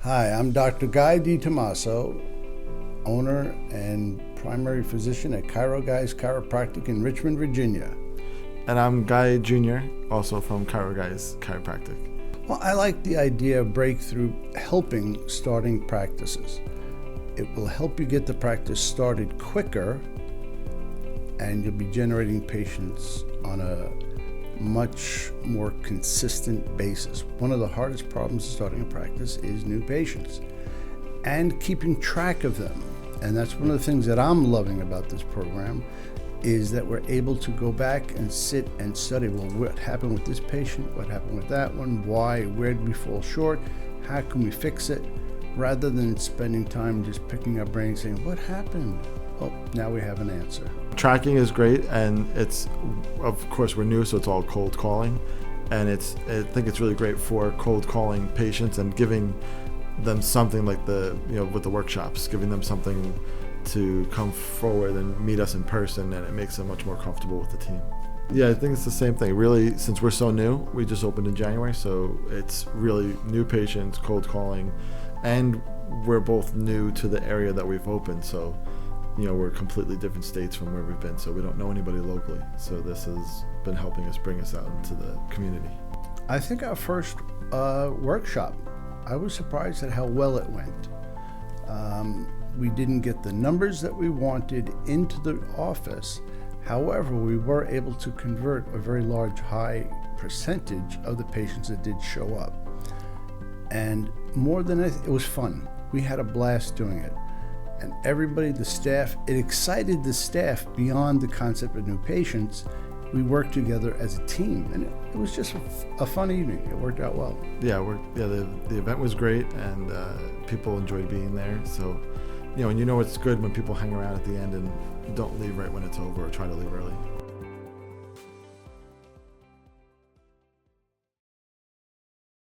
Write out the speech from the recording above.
Hi, I'm Dr. Guy DiTommaso, owner and primary physician at Chiro Guys Chiropractic in Richmond, Virginia. And I'm Guy Jr., also from Chiro Guys Chiropractic. Well, I like the idea of breakthrough helping starting practices. It will help you get the practice started quicker, and you'll be generating patients on a much more consistent basis. One of the hardest problems starting a practice is new patients and keeping track of them. And that's one of the things that I'm loving about this program, is that we're able to go back and sit and study, well, what happened with this patient, what happened with that one, why, where did we fall short, how can we fix it, rather than spending time just picking our brains saying, what happened? Oh, now we have an answer. Tracking is great, and it's, of course, we're new, so it's all cold calling, and I think it's really great for cold calling patients and giving them something like with the workshops, giving them something to come forward and meet us in person, and it makes them much more comfortable with the team. Yeah, I think it's the same thing. Really, since we're so new, we just opened in January, so it's really new patients, cold calling, and we're both new to the area that we've opened, so we're completely different states from where we've been, so we don't know anybody locally. So this has been helping us bring us out into the community. I think our first workshop, I was surprised at how well it went. We didn't get the numbers that we wanted into the office. However, we were able to convert a very large, high percentage of the patients that did show up. And more than anything, it was fun. We had a blast doing it. And everybody, the staff, it excited the staff beyond the concept of new patients. We worked together as a team, and it was just a fun evening. It worked out well. Yeah, the event was great, and people enjoyed being there. So, and it's good when people hang around at the end and don't leave right when it's over or try to leave early.